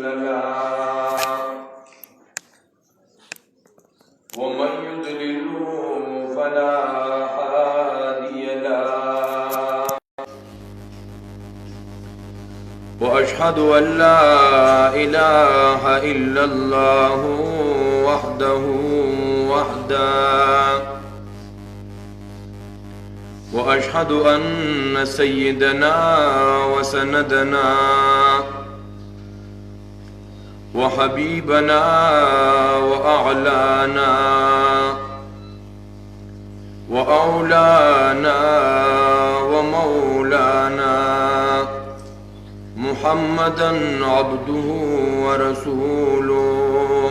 مضل له ومن يضلل فلا هادي له وأشهد أن لا إله إلا الله وحده وأشهد أن سيدنا وسندنا وحبيبنا وأعلانا وأولانا ومولانا محمدا عبده ورسوله.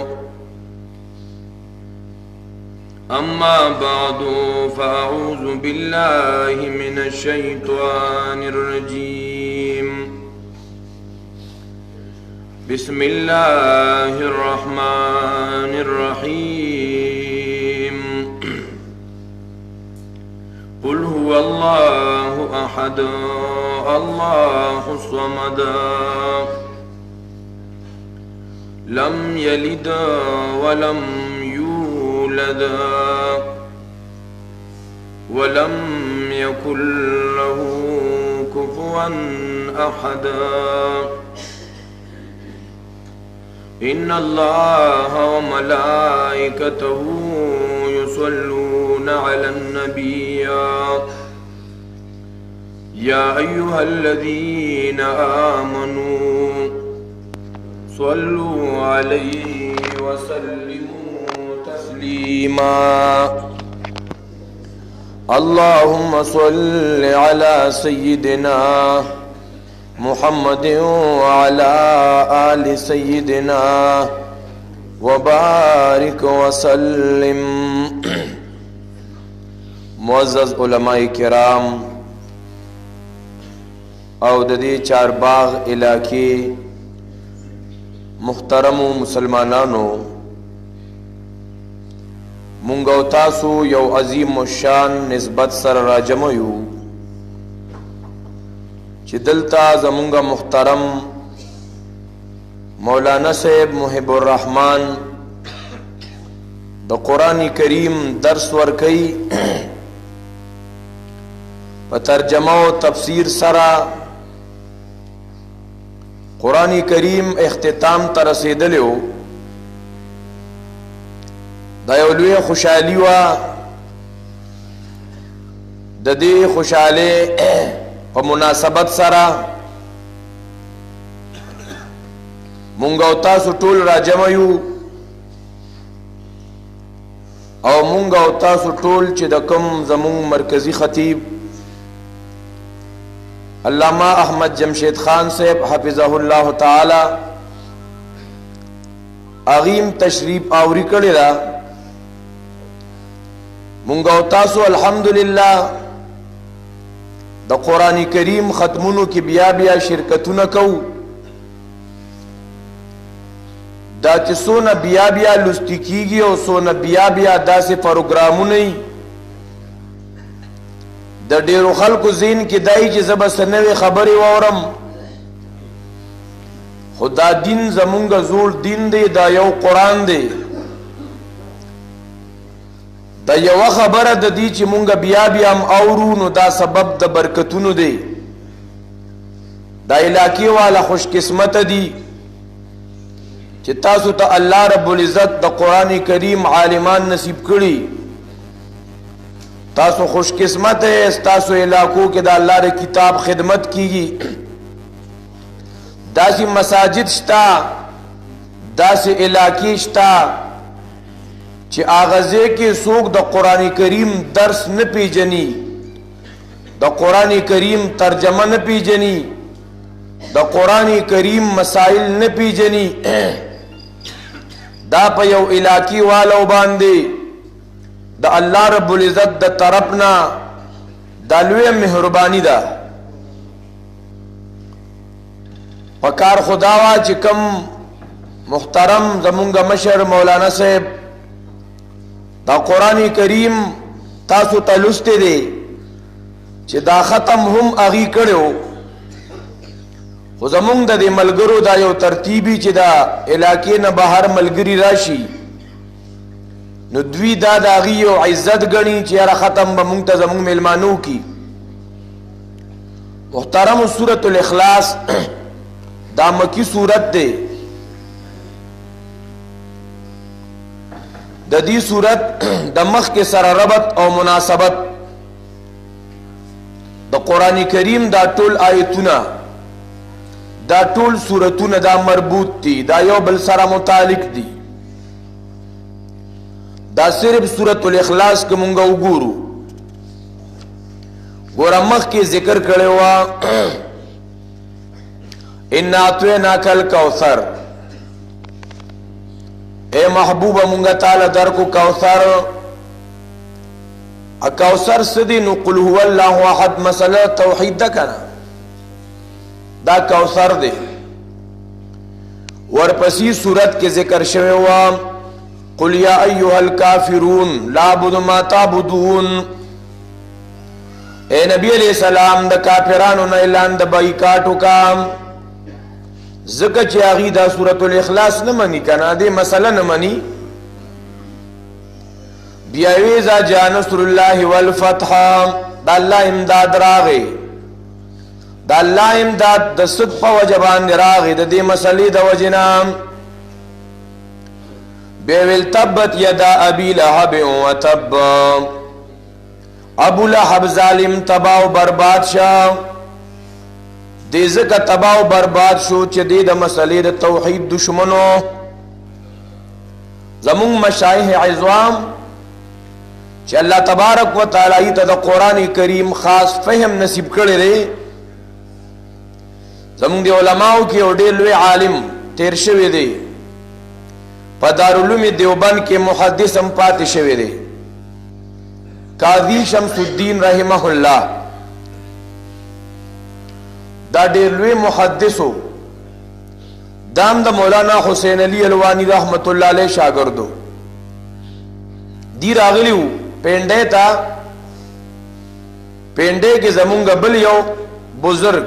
أما بعد فأعوذ بالله من الشيطان الرجيم. بسم الله الرحمن الرحيم. قل هو الله أحد الله الصمد لم يلد ولم يولد ولم يكن له كفوا أحد. إن الله وملائكته يصلون على النبي يا أيها الذين آمنوا صلوا عليه وسلموا تسليما. اللهم صل على سيدنا محمد وعلى آل سيدنا وبارك وسلم. معزز علماء کرام او د دې چارباغ علاقې محترم مسلمانانو، مونږ او تاسو یو عظیم الشان نسبت سره راجمع یو چې دلته زمونږ محترم مولانا صاحب محب الرحمن د قرآن کریم درس ورکوي په ترجمه او تفسیر سره. قرآن کریم اختتام ته رسیدلی و. دا یو لوی خوشحالي وه. د دې خوشحالۍ په مناسبت سره مونږ او تاسو ټول راجمع یو او مونږ او تاسو ټول چې د کوم زمونږ مرکزی خطیب علامہ احمد جمشید خان صاحب حفظه الله تعالی اغیم تشریف آوری کړی دا، مونږ او تاسو الحمدلله د قرآن کریم ختمونو کې بیا بیا شرکتونه کوو. دا چې څونه بیا بیا لوستی کیږي او څونه بیا بیا داسې پروګرامونه وي، د ډیرو خلکو ذهن کې دای چې زه به څه نوې خبرې واورم، خو دا دین زمونږ زوړ دین دی، دا یو قرآن دی. دا یوه خبره د دې چې مونږ بیا بیا هم اورو نو دا سبب د برکتونو دی. دا علاقې والا خوش قسمت دي چې تاسو ته الله رب العزت د قرآن کریم عالمان نصیب کړي. تاسو خوش قسمت ہے، تاسو علاقوں کے دا اللہ رے کتاب خدمت کیگی. داسی مساجد شتا، داسی علاقی شتا چی آغازے کے سوک دا قرآن کریم درس نپی جنی، دا قرآن کریم ترجمہ نپی جنی، دا قرآن کریم مسائل نپی جنی. دا پا یو علاقی والو باندے دا اللہ رب العزت دا طرفنا دا لوی مہربانی دا. پکار خداوا چی کم محترم زمونگا مشر مولانا صاحب دا قرآن کریم تاسو تلستے دے چی دا ختم ہم اغی کرو خو زمونږ د دې ملګرو دا یو ترتیبي چې دا علاقې نه بهر ملګري راشي نو دوی دا د هغې یو عزت ګڼي چې یاره ختم به مونږ ته زمونږ میلمانو کی. محترم سورة الاخلاص دا مکی سورت دی. د دې سورت د مخ کې سره ربط او مناسبت د قرآن کریم دا ټول آیتونه دا ټول سورتونه دا مربوط دي، دا یو بل سره متعلق دي. دا صرف سورة الاخلاص که مونږ وګورو ګوره مخکې ذکر کړی وه انا اعطیناک الکوثر، اے محبوبه مونږه تعالی درکو کوثر. کوثر سدی نو قل هو الله احد مسله توحید ده کنه، دا کوثر دی. ورپسې صورت کې ذکر شوی و قل یا ایها الکافرون لا اعبد ما تعبدون، اے نبی علیہ السلام د کافرانو نه اعلان د بایکاټ وکړه ځکه چې هغې دا سورة الاخلاص نه مني که نه دې مسله نه مني. بیا وی اذا جاء نصر الله والفتح، دا الله امداد راغی، دا الله امداد د صدق په وجه باندې راغی د دې مسلې د وجې نه. بیا ویل تبت یدا ابي لهب وتب، ابو لهب ظالم تباہ و برباد شو، دې ځکه تباہ و برباد شو چې دې د مسلې د توحید دشمنو. زمونږ مشایخ عظام چې الله تبارک و تعالی ته د قرآن کریم خاص فهم نصیب کړی دی، زمونږ د علماو کې یو ډېر لوی عالم تیر شوی دی، په دارالعلوم دیوبند کې محدث هم پاتې شوی دی، قاضی شمس الدین رحمه الله. دا ډېر لوی محدثو، دام د مولانا حسین علی الوانی رحمت الله علیه شاګردو. دی راغلیو پینډې ته، پینډې کې زمونږ بل یو بزرگ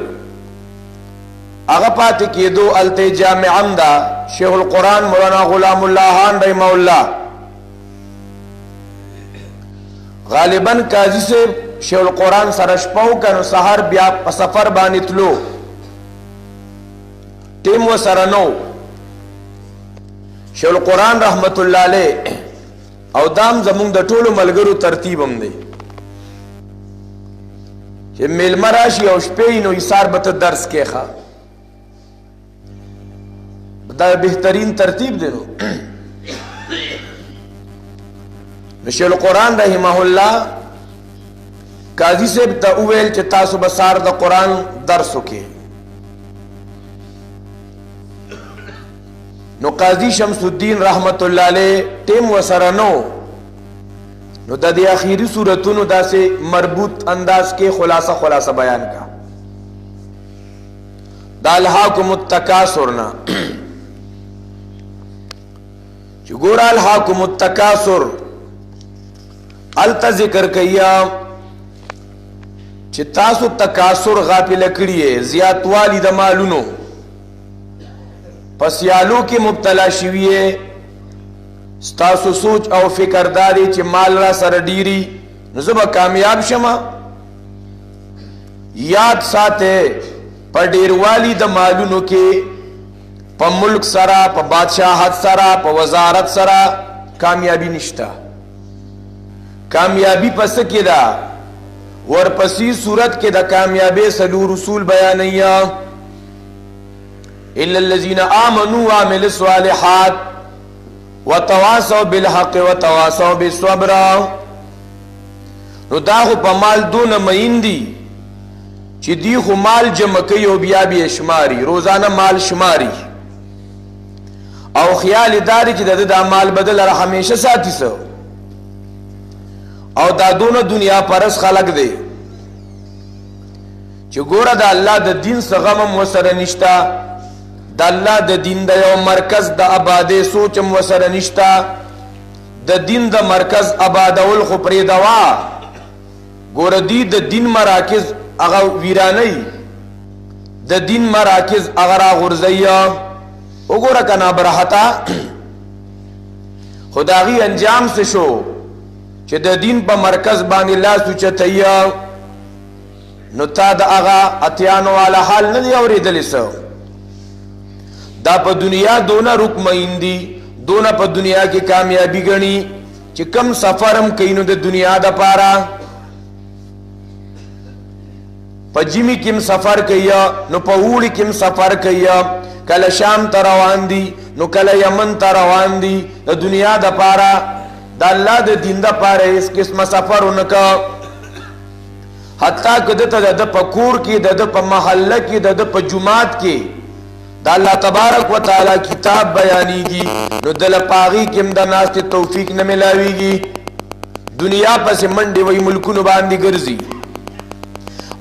هغه پاتې کېدو، هلته جامع هم ده، شیخ القرآن مولانا غلام الله خان رحمه الله. غالباً قاضی سے شیخ القرآن سره شپه وکړه نو سهار بیا په سفر باندې تلو، ټیم ورسره نو. شیخ القرآن رحمت الله علیه او دام زمونږ د ټولو ملګرو ترتیب هم دی چې میلمه راشي او شپې نو ایثار به ته درس کېښه، دا بهترین ترتیب دی. نو شیخ القرآن رحمه الله قاضی صاحب ته وویل چې تاسو به سهار د قرآن درس وکړئ. نو قاضی شمس الدین رحمت الله علیه ټیم ورسره نو، نو د دې اخیری صورتونو داسې مربوط انداز کې خلاصه بیان کا. دا الهاکم التکاثر نه چې ګوره الهاکم التکاثر الته ذکر کیا چې تاسو تکاثر غافل کړی، زیاتوالی د مالونو پس یالو کې مبتلا شویه، ستاسو سوچ او فکر داری چې مال را سره ډیری نو زه به کامیاب شمه. یاد ساته په ډیروالی د مالونو کې په ملک سره، په بادشاہت سره، په وزارت سره کامیابی نشته. کامیابی پس کې ده ورپسې صورت کې د کامیابی سلو رسول بیانیا الا الذين امنوا وعملوا الصالحات وتواصوا بالحق وتواصوا بالصبر. نو دا خو په مال دون مین دي چې دی خو مال جمع کوي او بیا بیا شماري، روزانه مال شماري او خیال داری چې د مال بدل را همیشه ساتي سو، او دا دونه دنیا پرس خلق دی چې ګوره د الله د دین څخه غم وسره نشتا، د الله د دین د یو مرکز د آبادې سوچم وسره نشتا، د دین د مرکز آبادول خو پرې دوا. ګوره دی د دین مراکز هغه ویرانه د دین مراکز اغرا غرزیا وګوره کنا برحتا خداغي انجام سے شو چې د دین په مرکز باندې لاس اوچتیا نو تا د اغا اتیانو والا حال نه دی اوریدلی سو دا په دنیا دونه رکمین دي دونه په دنیا کې کامیابی غني چې کم سفرم کینو د دنیا د پاره په جمی کم سفر کیا نو په وړي کم سفر کیا کله شام ته روان دي نو کله یمن ته روان دي د دنیا د پاره د الله د دین د پاره اس قسمه سفر ونکا حتی که د پکور کې د په محله کې د په جماعت کې د الله تبارک وتعالى کتاب بیانېږي نو دل پاغي کې د ناس ته توفیق نه ملاويږي دنیا پس منډي وي ملکونو باندې ګرځي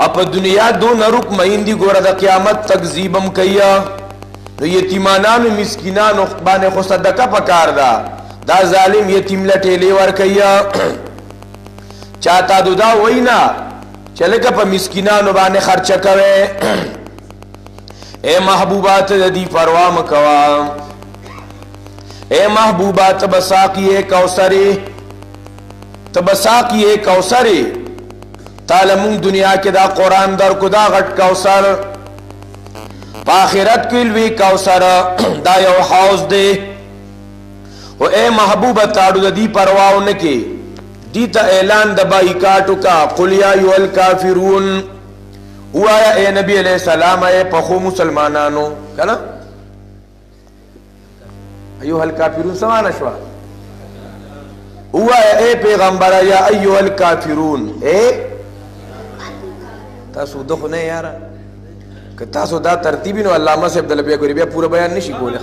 اپ دنیا دو نرک مهندی ګوره د قیامت تکذیبم کیا نو یتیمانانو مسکینانو باندې خو صدقه پکار دا ظالم یتیم لټېلې ور کیا چاته دودا وینا چلګه په مسکینانو باندې خرچه کوي اے محبوبات دی پروا مکوا اے محبوبات بساقی کوثری تبساقی کوثری تعلمون دنیا کې دا قرآن در کو دا غټ کوثر په آخرت کې لوی کوثر دا یو حوض دی او اے محبوب تاړو د دې پرواو نه کې دې ته اعلان د بایکاټو کا قل یا ایها الکافرون وایا اے نبی علیہ السلام اے پخو مسلمانانو کنا ایها الکافرون سمانا شوا وایا اے پیغمبر یا ایها الکافرون اے تاسو دغه نه یار که تاسو دا ترتیبینو علامه صاحب د لبیا ګوري بیا پورا بیان نشي کوله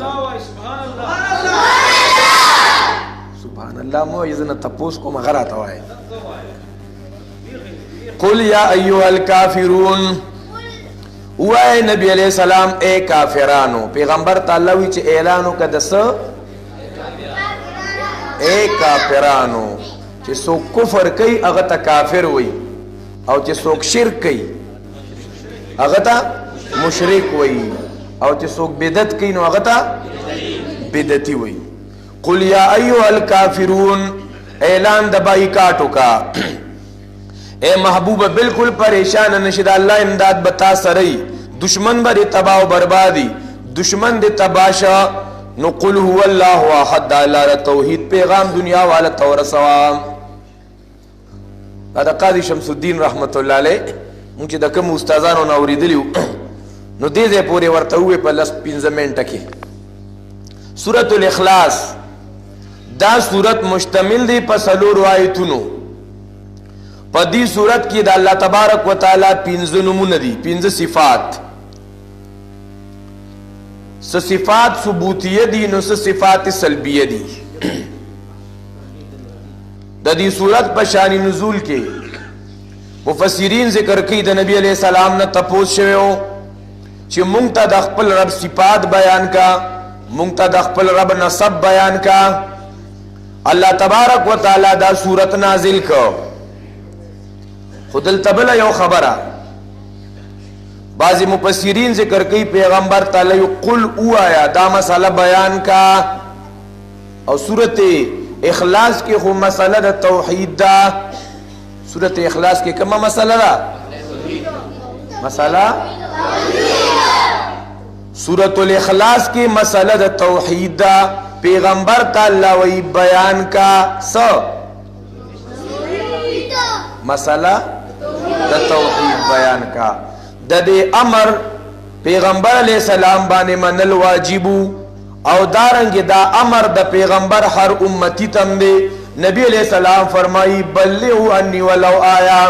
سبحان الله مو یزنه تپوس کوم غراته وای قل یا ایها الکافرون وای نبی علیہ السلام اے کافرانو پیغمبر تعالی وی چې اعلانو کدس اے کافرانو چې سو کفر کوي هغه ته کافر وای او چې څوک شرک کوي هغه ته مشرک وای او چې څوک بدعت کوي نو هغه ته بدعتي وای قل یا ایها الکافرون اعلان د بایکاټو کا اے محبوب بالکل پریشان نشد الله امداد بتا سرئی دشمن بر تباہ و بربادی دشمن دے تباشا نو قل هو الله احد الله توحید پیغام دنیا والا تورسوا دا قاضی شمس الدین رحمت الله علیه مونږ د کوم استادانو نو اوریدلیو نو دې دې پورې ورته وې په لس 15 منټه کې سورۃ الاخلاص دا سورۃ مشتمل دی په څلورو آیتونو په دې سورۃ کې د الله تبارک وتعالى 15 نمونه دي 15 صفات صفات ثبوتیه دي نو صفات سلبیه دي د دې صورت په شان نزول کې مفسرین ذکر کوي د نبی علیہ السلام نه تپوس شوی چې مونږ ته د خپل رب صفات بیان کا مونږ ته د خپل رب نسب بیان کا الله تبارک وتعالى دا صورت نازل کو خودل تبل یو خبره بعضی مفسرین ذکر کوي پیغمبر تعالی قل اوایا دا مسئلہ بیان کا او سورت اخلاص کی خو مسئلہ دا توحید دا سورت اخلاص کی کما مسئلہ دا مسئلہ سورت الاخلاص کی مسئلہ دا توحید دا پیغمبر تعالی وی بیان کا سو مسئلہ دا توحید بیان کا دا دے امر پیغمبر علیہ السلام بانے منل واجبو او دارنگ دا امر دا پیغمبر ہر امتی تم دے نبی علیہ السلام فرمائی بلغو انی ولو آیا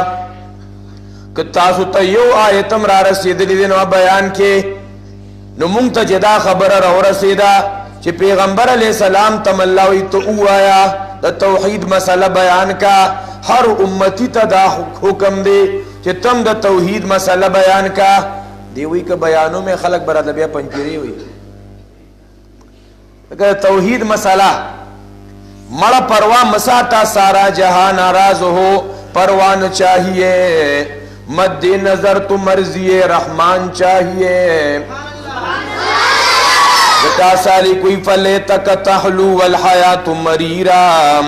کہ تاسو تا یو آیتم را رسید لیدن و بیان کے نو مونگتا جدا خبر رو رسیدہ چی پیغمبر علیہ السلام تم اللہوی تو او آیا دا توحید مسئلہ بیان کا ہر امتی تا دا حکم دے چی تم دا توحید مسئلہ بیان کا دیوئی که بیانوں میں خلق برات لبیا پنچیری ہوئی اگر توحید مسئلہ مڑا پروا مساتا سارا جہاں ناراض ہو پروان چاہیے مد نظر تو مرضی رحمان چاہیے بتا سالی کوئی فلیتک تحلو والحیات مریرا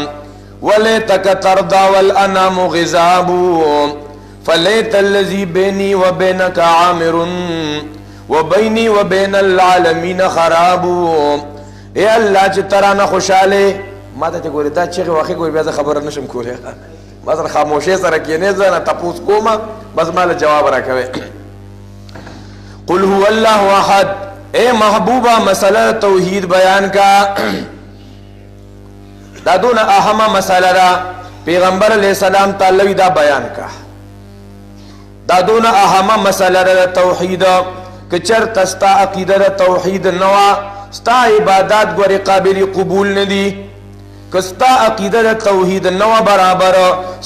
ولیتک ترضا والانام غزابو فلیت اللذی بینی و بینک عامر و بینی و بین العالمین خرابو اے اللہ چی ترانا خوشالے ما تا چی گوری دا چیخی واقعی گوری بیازا خبر نشم کولی مثلا خاموشی سرکینی زانا تپوس کوما بس مال جواب رکھوے قل هو اللہ احد اے محبوبہ مسئلہ توحید بیان کا دا دون اہم مسئلہ را پیغمبر علیہ السلام تعالی دا بیان کا دا دون اہم مسئلہ را توحید کچر تستا عقیدہ توحید نوا ستا عبادات گوری قابل قبول ندی کستا عقیدہ توحید نوا برابر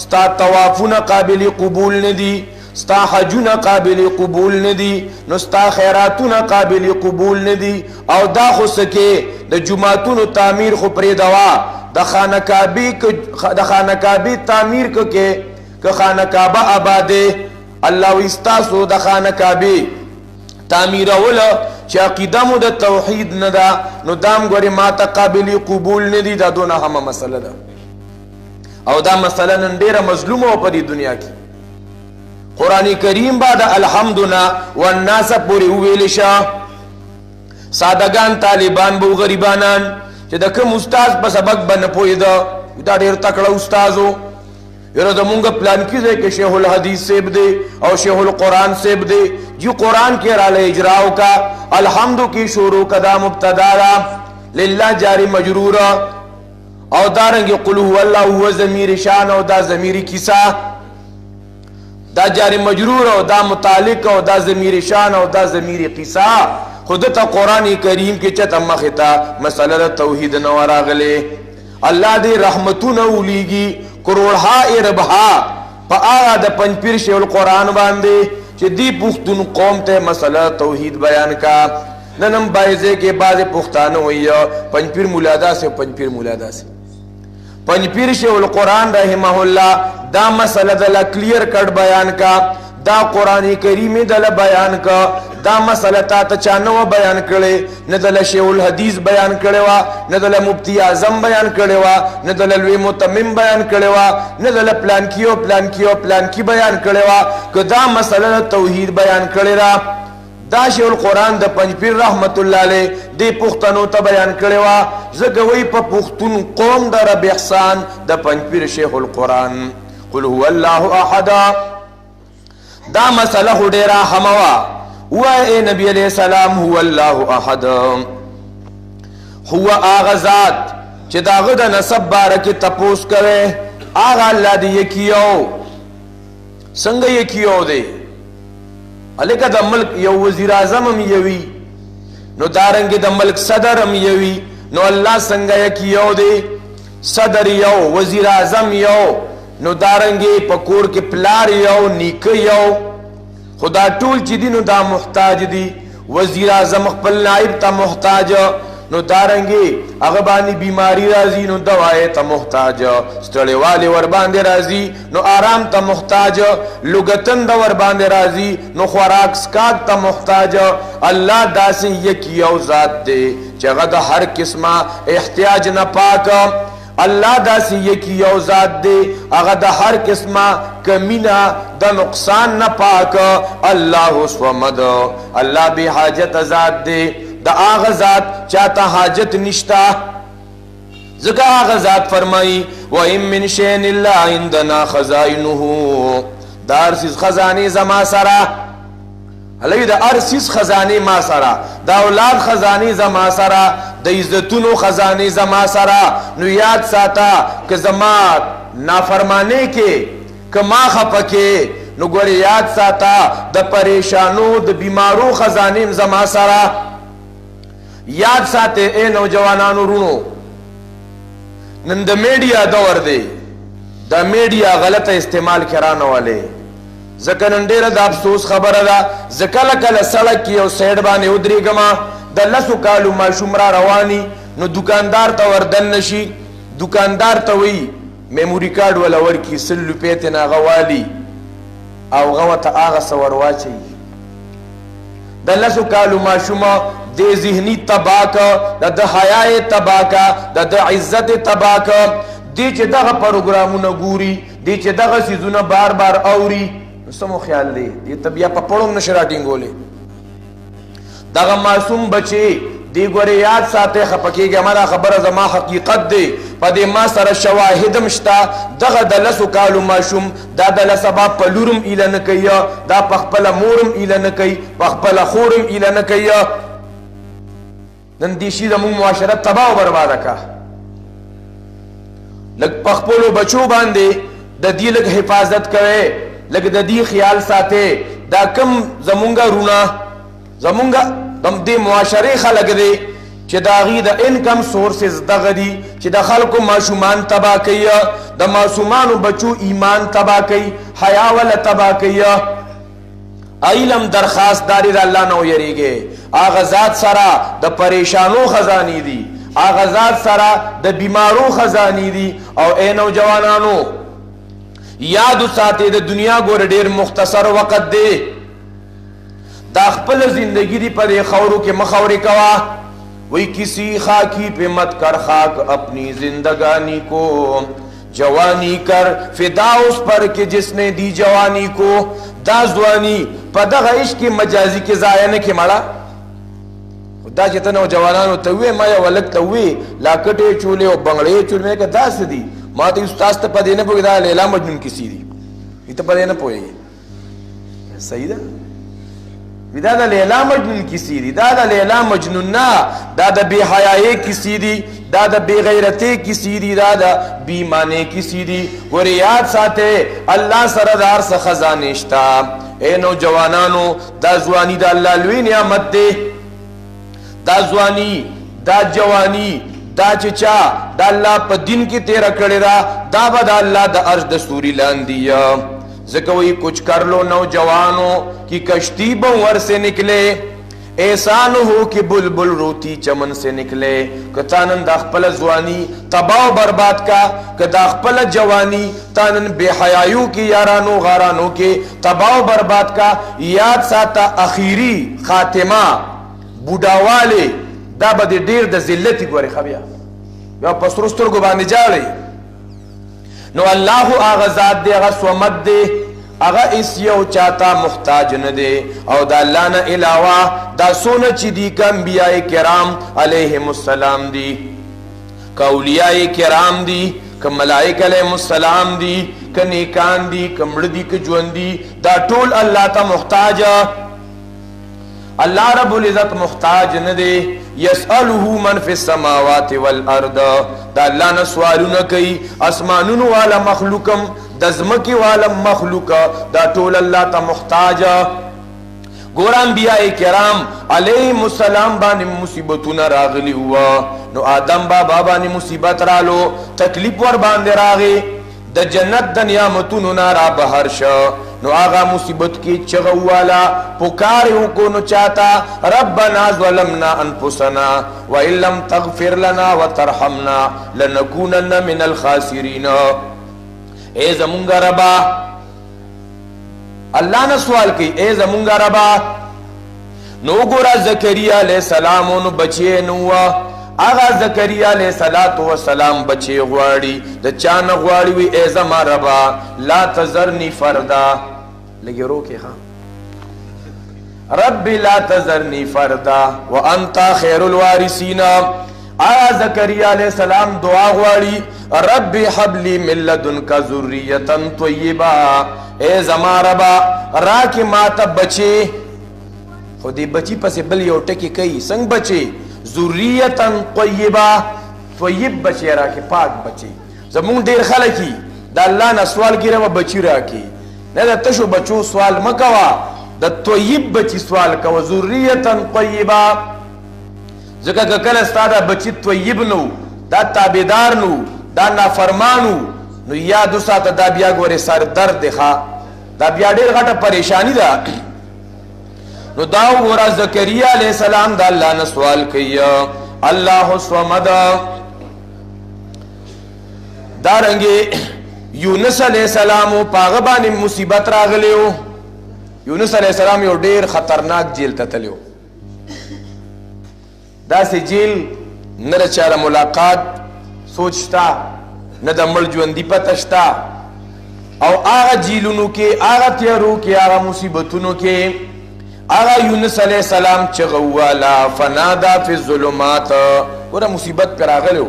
ستا توافون قابل قبول ندی ستا حجون قابل قبول ندی نو ستا خیراتون قابل قبول ندی او دا خو سکے دا جماعتون تعمیر خو پریدوا دا خانکابی تعمیر کے خانکابہ آبادے اللہ وستاسو دا خانکابی تعمیر اولا چی عقیدمو دا توحید ندا نو دام گوری ما تا قابل قبول ندی دا دون اہم مسئلہ دا او دا مسئلہ نن دیر مظلوم ہو پا دی دنیا کی قرآن کریم با دا الحمدنا والناس پوری ہوئیلشا سادگان طالبان بو غریبانان چی دا کم استاز پا سبق بن پوئی دا دیر تکڑا استازو یرا دا مونگا پلان کی دے کہ شیخ الحدیث سیب دے او شیخ القرآن سیب دے جو قرآن کے رال اجراؤ کا الحمدو کی شروع کا دا مبتدارا للہ جاری مجرورا او دارنگی قل هو اللہ هو ضمیر شان او دا ضمیر کسا دا جاری مجرور او دا متعلق او دا ضمیر شان او دا ضمیر قصا خودتا قرآن کریم کی چتا مختا مسئلہ توحید نوراغلے اللہ دی رحمتون اولیگی کروڑہا اربہا پا آغا دا پنجپیر شیخ القرآن باندے چی دی پختون قوم تے مسئلہ توحید بیان کا ننم بائزے کے بعض پختانو ہوئی پنجپیر مولادا سے پنجپیر شیخ القرآن رحمہ اللہ دا مسئلہ دل کلیر کٹ بیان کا دا قرآن کریم دل بیان کا دا مسئلہ تا چانو بیان کرے ندل شیخ الحدیث بیان کرے وا ندل مفتی اعظم بیان کرے وا ندل لوی متمم بیان کرے وا ندل پلان کی بیان کرے وا کہ دا مسئلہ توحید بیان کرے را دا شیخ القرآن دا پنجپیر رحمت اللہ علیہ دی پختنو تا بیان کرے وا زگوی پا پختن قوم دا رب احسان دا پنجپیر شیخ القرآن قل هو اللہ احدا دا مسئلہ خودیرا ہموا ہوا اے نبی علیہ السلام هو اللہ احد ہوا آغا ذات چی دا غدا نصب بارکی تپوس کرے آغا اللہ دی یکیو سنگ یکیو دے علیکہ دا ملک یو وزیر اعظم ہم یوی نو دارنگی دا ملک صدر ہم یوی نو اللہ سنگ یکیو دے صدر یو وزیر اعظم یو نو دارنگی پکور کے پلار یو نیک یو خدا ټول چی دی نو دا محتاج دی وزیر اعظم خپل نائب تا محتاج نو دارنگی اغبانی بیماری رازی نو دوائی تا محتاج ستڑی والی ورباندے رازی نو آرام تا محتاج لگتن دا ورباندے رازی نو خوراک سکاک تا محتاج اللہ دا سے یکی او ذات دے چگہ دا ہر قسمہ احتیاج نہ پاک اللہ دا سی یکی یو ذات دے اگا دا ہر قسمہ کمینہ دا نقصان نہ پاک اللہ سومد اللہ بی حاجت ذات دے دا آغا ذات چاہتا حاجت نشتا ذکا آغا ذات فرمائی وَإِن مِّن شَيْءٍ إِلَّا عِندَنَا خَزَائِنُهُ دا ارسیز خزانی زما سرا علی دا ارسیز خزانی ما سرا دا اولاد خزانی زما سرا دا عزتونو خزانی زما سرا نو یاد ساتا کہ زما نافرمانے کے کہ ما خپکے نو گوری یاد ساتا دا پریشانو دا بیمارو خزانیم زما سرا یاد ساتے اے نوجوانانو رونو نن دا میڈیا دور دے دا میڈیا غلط استعمال کرانو والے زکرن دیر دا افسوس خبر دا زکل کل سڑک کی او سیڈ بانے ادری گما دا لسو کالو ما شمرا روانی نو دکاندار تا وردن نشی دکاندار تا وی میموری کارڈ والا ورکی 100 روپے تینا غوالی او غوت آغا سورواچی د لسو کالو ماشوما د ذهنی تباکا د حیاء تباکا د عزت تباکا دی چې دغه پروګرامونه ګوري دی چې دغه سیزونه بار بار اوري سمو خیال دی دی طبيعه په پړوم نشه راټینګولې دغه معصوم بچي دی ګورې یاد ساته خپکیږي مالا خبره زما حقیقت دی په دې ما سره شواهد مشتا دغه د لسو کالو ماشوم دا د لسبا په لورم اله نه کوي دا په خپل مورم اله نه کوي په خپل خورم اله نه کوي نن دې شي زموږ معاشره تباہ او برباد کا لګ په خپل بچو باندې د دې لګ حفاظت کوي لګ د دې خیال ساته دا کم زمونږه رونا زمونږه دم دې معاشره خلق دی چې دا غي د انکم سورسز دغه دي چې د خلکو ماشومان تبا کوي د معصومانو بچو ایمان تبا کوي حیا ول تبا کوي علم درخواست داري د الله نو یریږي اغه ذات سره د پریشانو خزانی دي اغه ذات سره د بیمارو خزانی دي او اے نوجوانانو یاد ساتي د دنیا ګور ډیر مختصر وخت دی دا خپل زندگی دی پر خورو کے مخوری کوا وہی کسی خاکی پہ مت کر خاک اپنی زندگانی کو جوانی کر فدا اس پر کہ جس نے دی جوانی کو دا زوانی پا دا عشق مجازی کے زائنے کے مڑا دا چیتنا و جوانانو تووے ما یا ولک تووے لاکٹے چولے و بنگڑے چولے میں کہا دا سدی ما تا استاز تا پا دینے پوئی دا لیلا مجنون کسی دی یہ تا پا دینے پوئی صحیح دا دا دا لیلا مجنون کسی دی دا دا لیلا مجنون نا دا دا بے حیائی کسی دی دا دا بے غیرتی کسی دی دا دا بیمانے کسی دی وریاد ساتے اللہ سردار سا خزانشتا اے نوجوانانو دا زوانی دا اللہ لوی نعمت دے دا زوانی دا جوانی دا چچا دا اللہ پا دن کی تیرہ کڑی دا دا با دا اللہ دا عرش دستوری لاندیا زکوئی کچھ کر لو نوجوانوں کی کشتی بنور سے نکلے احسان ہو کہ بلبل روتی چمن سے نکلے کتانن دا خپل زوانی تباہ و برباد کا کدا خپل جوانی تانن بے حیائیوں کی یارانوں غارانوں کے تباہ و برباد کا یاد ساتا اخیری خاتمہ بوډاواله دا به د ډیر د ذلت ګوري خبیا یا پسرستر کو باندې جاړي نو الله هغه ذات دی هغه صمد دی هغه اس یو چاته محتاج نه دی او د الله نه علاوه دا سونه چې دی ک انبیاء کرام علیهم السلام دی ک اولیاء کرام دی ک ملائکه علیهم السلام دی ک نیکان دی ک مړ دی ک ژوند دی دا ټول الله ته محتاج اللہ رب العزت محتاج ندے یسألہ من فی السماوات والارض دا اللہ نے سوالو نکی اسمانون والا مخلوقم دزمکی والا مخلوق دا طول اللہ تا محتاج گورا انبیاء کرام علیہم السلام بانی مصیبتون راغلی ہوا نو آدم بابا بانی مصیبت رالو تکلیف ور باندے راغی دا جنت دا نعمتون نارا بہر شا نو آغا مصیبت کی چغوالا پکاریوں کو نو چاہتا ربنا ظلمنا انفسنا وَإِن لَمْ تَغْفِرْ لَنَا وَتَرْحَمْنَا لَنَكُونَنَّ مِنَ الْخَاسِرِينَ اے زمونگا ربا اللہ نے سوال کی اے زمونگا ربا نو گورا زکریہ علیہ السلام نو بچے نوا آغا زکریہ علیہ السلام بچے غواری دا چان غواری وی اے زما ربا لا تذرنی فردا لگے رو کے خواہ رب لا تذرنی فردا وانتا خیر الوارثین آیا زکریہ علیہ السلام دعا غواری رب حبلی من لدنکا ذریتا طیبا اے زما ربا راکی ماتا بچے خودی بچی پس بل یو ٹکی کئی سنگ بچے ذریتا طیبا طیب بچے راکی پاک بچے زمون دیر خلقی دا اللہ نا سوال کی روا بچی راکی نا دا تشو بچو سوال مکوا دا طیب بچی سوال کوا ذریتا طیبا ذکر کل استادا بچی طیب نو دا تابدار نو دا نافرمانو نو یادو ساتا دا بیا گوری سر درد دخوا دا بیا دیر غٹا پریشانی دا نو داو گورا زکریہ علیہ السلام دا اللہ نے سوال کیا اللہ صمد دارنگے یونس علیہ السلام پاغه باندې مصیبت راغلیو. یونس علیہ السلام یو ډیر خطرناک جیل ته تللیو. داسې جیل نه د چاره ملاقات سوچ شتا، نه د مړ ژوندي پته شتا. او هغه جیلونو کې، هغه تیارو کې، هغه مصیبتونو کې هغه یونس علیہ السلام چغه وواله فنادا فی الظلمات. ګوره مصیبت پر راغلیو.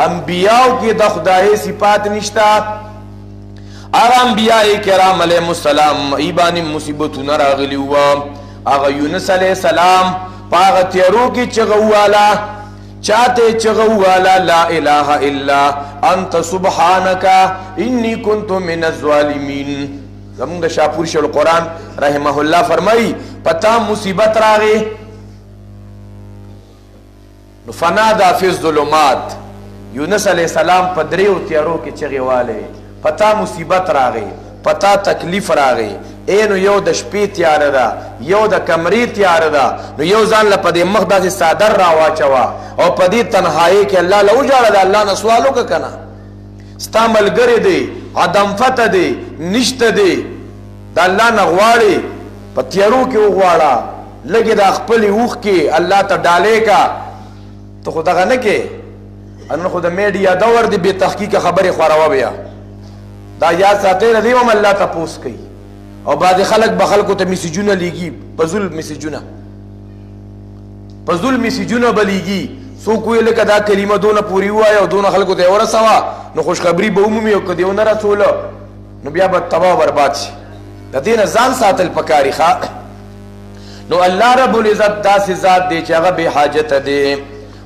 انبیاو کې د خدای صفات نشتا. هغه انبیاء کرام علیهم السلام ای باندې مصیبتونه راغلی وو. هغه یونس علیہ السلام په هغه تیارو کې چغه وواله، چاته چغه وواله لا اله الا انت سبحانك انی کنت من الظالمین. زمونږ د شاپور شیخ القرآن رحمه الله فرمایي پتا مصیبت راغی نو فنادا فی الظلمات. یونس علیہ السلام په دریو تیارو کې چغې والی، پتا مصیبت راغی، پتا تکلیف راغی. نو یو د شپې تیاره ده، یو د کمرې تیاره ده. نو یو ځان له په دې مخ داسې څادر راواچوه او په دې تنهایۍ کې الله له وژاړه، د الله نه سوال وکړه که نه ستا ملګری دی، عدم فتح دی، نشته دی، د الله نه غواړې په تیارو کې وغواړه. لږې د خپلې اوښ کې الله ته ډالۍ که. ته خو دغه نه کې، نن خو د میډیا دور دی، بې تحقیقه خبرې خوروه بیا. دا یاد ساتئ د دې هم الله تپوس کوي. او بعضې خلک به خلکو ته میسیجونه لیږي، په ظلم میسیجونه، په ظلم میسیجونه به لیږي. څوک ویې لکه دا کلمه دونه پورې ووایه او دونه خلکو ته یې ورسوه نو خوشخبري به ومومي، او که دې ونه رسوله نو بیا به تباه و برباد شي. د دې نه ځان ساتل پکاري ښه. نو الله رب العزت داسې ذات دی چې هغه بې حاجته دی.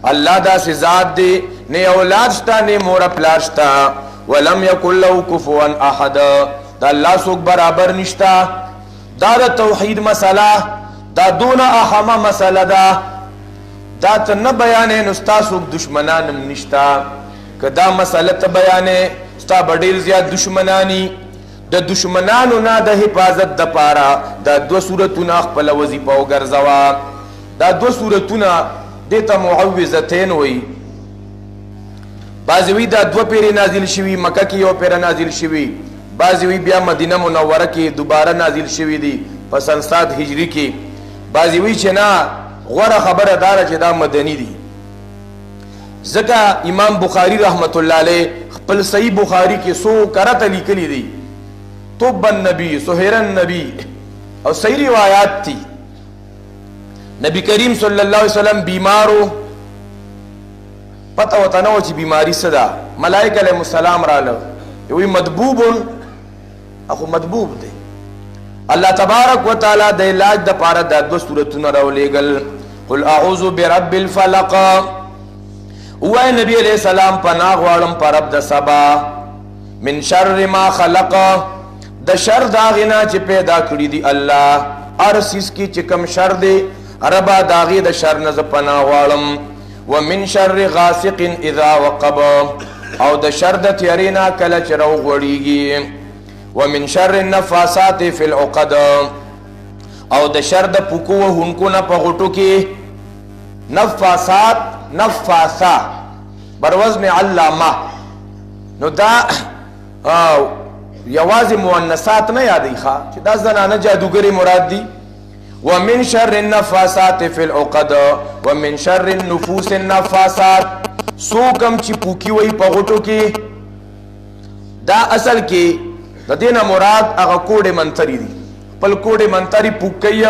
الله داسې ذات دی، نه اولاد شته نه مور پلار شته. ولم یکن له کفوا احد. دا الله څوک برابر نشته. دا د توحید مسله، دا دونه اهمه مسله ده. دا ته نه بیانې نو ستا څوک دشمنان هم نشته. که دا مسله ته بیانې ستا به ډېر زیات دشمنانی. د دشمنانو نه د حفاظت دپاره دا دوه صورتونه خپله وظیفه وګرځوه. دا دوه صورتونه دې ته معوذتین وایي. بعضې وی دا دوه پیرې نازل شوي، مکه کې یو پیره نازل شوي، بعضې وی بیا مدینه منوره کې دوباره نازل شوي دي په سن 7 هجري کې. بعضې وی چې نه غوره خبره داره چې دا مدني دي. ځکه امام بخاري رحمت الله علیه خپل صحیح بخاري کې څو کرته لیکلي دي طب النبی، سهیر النبی، او صحیح روایات دي. نبی کریم صلی الله علیه وسلم بیمارو، پته ورته نه وه چې بیماري څه ده. ملائکه علیهم السلام راله وی مدبوبون، اخو مدبوب دی. الله تبارک وتعالی د علاج دپاره دا دوه صورتونه راولېږل. قل اعوذ برب الفلق، ووایه نبی علیہ السلام پناه غواړم په رب د سبا، من شر ما خلق، د شر د هغې نه چې پیدا کړي دي الله. هر څیز کې چې کوم شر دی ربا د هغې د شر نه زه پناه غواړم. ومن شر غاسق اذا وقب، او د شر د تیارې نه کله چې راوغوړېږي. ومن شر النفاسات فی العقد، او د شر د پوکو وهونکو نه په غوټو کې. نفاسات، نفاسا بر وزن علامه. نو دا یوازې مؤنثات نه یادوي ښه چې دا زنانه جادوګرې مراد دي. ومن شر النفاسات فی العقد ومن شر النفوس النفاسات. څوک هم چې پوکي وي په غوټو کې، دا اصل کې د دې نه مراد هغه کوډې منتري دي، خپل کوډې منتري پوک کوي.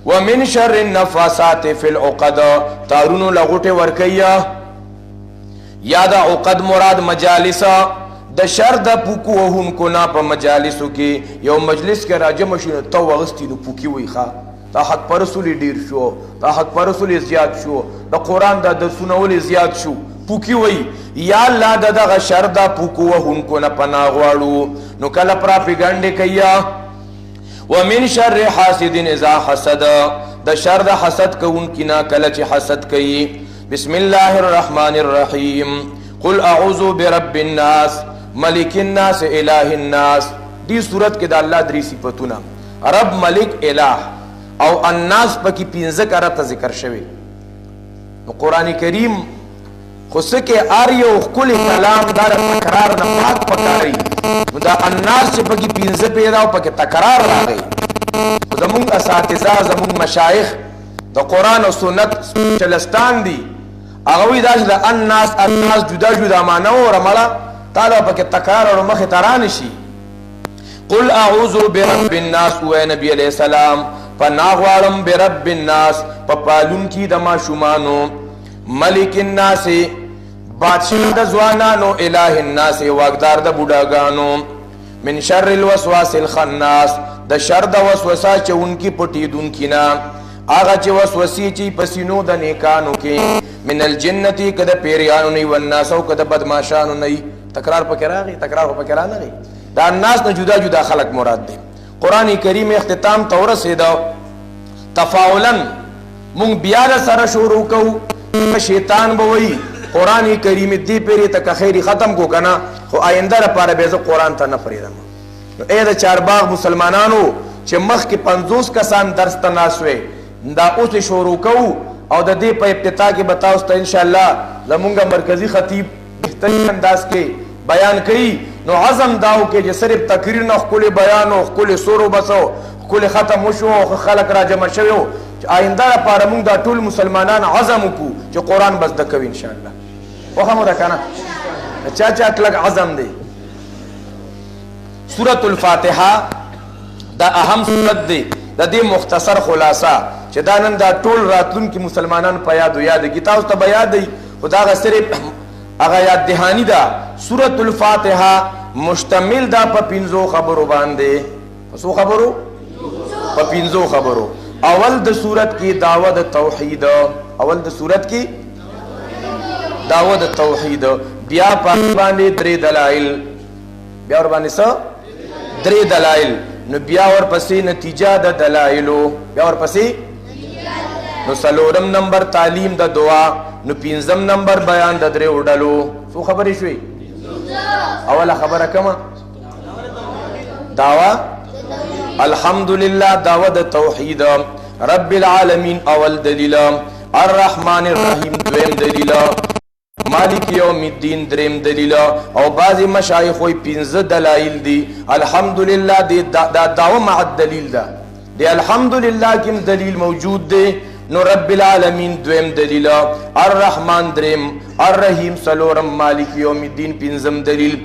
ومن شر النفاسات فی العقد، تارونو له غوټې ورکوي. یا د عقد مراد مجالس، د شر د پوکو وهونکو نه په مجالسو کې. یو مجلس کې راجمع شي نو تو اغوستي نو پوکي وي ښه، دا حق پرستو ډېر شو، دا حق پرستو زیات شو، د قرآن دا درسونه ولې زیات شو، پوکي وي. یا الله د دغه شر د پوکو وهونکو نه پناه غواړو. نو کله پراپیګنډې کوي. ومن شر حاسد اذا حسد، د شر د حسد کوونکي نه کله چې حسد کوي. بسم الله الرحمن الرحیم. قل اعوذ برب الناس ملک الناس اله الناس. دی صورت کې د الله درې صفتونه، رب، ملک، اله او الناس پکې 15 کرته ذکر شوی. نو قرآن کریم خو سکه ار یو خپل کلام دار تکرار نه پاک پکاري نو دا الناس چې پکې پینځه پیدا او پکې تکرار راغی زمونږ اساتذه زمونږ مشایخ د قرآن او سنت چلستان دي هغه وی دا چې د الناس جدا جدا معنا او رمړه تعالی پکې تکرار او مخ تران شي قل اعوذ برب الناس و نبی علیہ السلام پناغوالم برب الناس پپالون کی د ماشومانو ملک الناس بادشاہ د ځوانانو الہ الناس واغدار د بوډاګانو من شر الوسواس الخناس د شر د وسوسه چونکی پټیدونکي نه هغه چې وسوسې چې پسینو د نیکانو کې من الجنتی کده پیریانو نه والناس او کده بدمعشانو نه تکرار پکې راغی تکرار پکې راغی دا الناس نه جدا جدا خلق مراد دي قرآن کریم اختتام تور سیدا تفاعلا مونږ بیا سره شروع کوو شیطان بوئی قرآن کریم دی پیری تک خیری ختم کو کنا خو آئنده لپاره به زه قرآن ته نه فریدم نو اے د چارباغ مسلمانانو چې مخ کې 50 کسان درس ته ناسوي دا اوس شروع کوو او د دې په ابتدا کې بتاوس ته ان شاء الله زمونږ مرکزی خطیب بهترین انداز کې بیان کوي نو عزم داو کې چې صرف تقریر نه خپل بیان او خپل سورو بسو خپل ختم وشو او خلق را جمع شوو آئنده لپاره موږ دا ټول مسلمانان عزم وکړو چې قرآن بس د کوي ان شاء الله وخمو دا کنه چا کلک عزم دی سورة الفاتحه دا اهم سورت دی د دې مختصر خلاصه چې دا نن دا ټول راتلونکي مسلمانان په یاد کی تاسو ته یاد دی خدا غ صرف هغه یاد دهانی دا سورة الفاتحه مشتمل دا په 5 خبرو باندې پسو خبرو په 5 خبرو اول د صورت کی دعوت توحید اول د صورت کی دعوت توحید بیا باندې درې دلائل بیا ور باندې څه درې دلائل نو بیا ور پسې نتیجه د دلائلو بیا ور پسې نو سلورم نمبر تعلیم د دعا نو پنځم نمبر بیان د درې وډلو څو خبرې شوي اوله خبره کومه دعوا الحمدللہ دعوت توحید رب العالمین اول دلیل الرحمن الرحیم دویم دلیل مالک یوم الدین دریم دلیل او بعضی مشایخ وی 15 دلائل دی الحمدللہ دی دعوه مع الدلیل دا دی الحمدللہ کم دلیل موجود دی نو رب العالمین دویم دلیل الرحمن دریم الرحیم سلورم مالک یوم الدین پنځم دلیل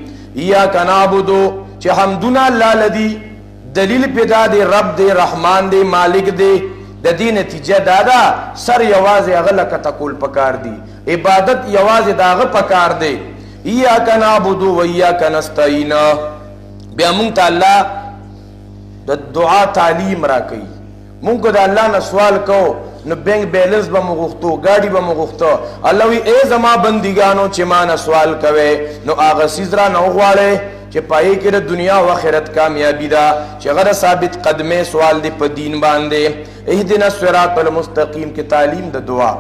ایاک نعبدو چې حمدنا الله لدی دلیل پیدا دی رب دی رحمان دی مالک دی د دې نتیجه دادا سر یوازې هغه لکه تکول پکار دی عبادت یوازې داغه پکار دی ایاک نعبد و ایاک نستعین بیا مونږ ته الله د دعا تعلیم را کوي مونږ د الله نه سوال کو نو بینک بیلنس به مغختو گاڑی به مغختو الله وی ای زما بندگانو چې ما نه سوال کوي نو هغه سیزرا نه غواړي چې پای کې د دنیا او آخرت کامیابی ده چې غره ثابت قدمه سوال دی په دین باندې اهدنا الصراط المستقیم کې تعلیم د دعا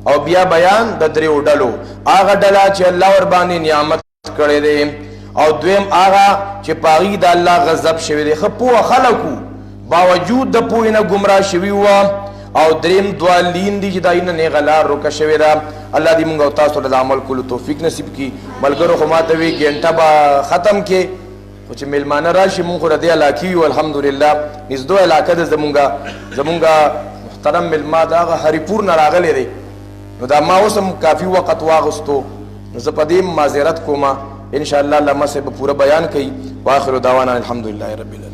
او بیا بیان د درې وډلو هغه ډلا چې الله ور باندې نعمت کړي دي او دویم هغه چې پاغي د الله غضب شوی دی خپو خلقو باوجود د پوی نه گمراه شوی و او دریم دوالین دی چې داینه نه غلار روکه شوی دا الله دې موږ او تاسو ته عمل کولو توفیق نصیب کړي ملګرو خو ماته وی ګنټه با ختم کې خو چې ملمانه راشي مونږ خو دې علاقې یو الحمدلله نږدې علاقه ده زمونږ محترم ملما دا هری پور نه راغلی دی نو دا ما اوس هم کافي وخت واغستو نو زه په دې معذرت کوم ان شاء الله لمسه به پوره بیان کوي واخر دعوانا الحمدلله رب العالمین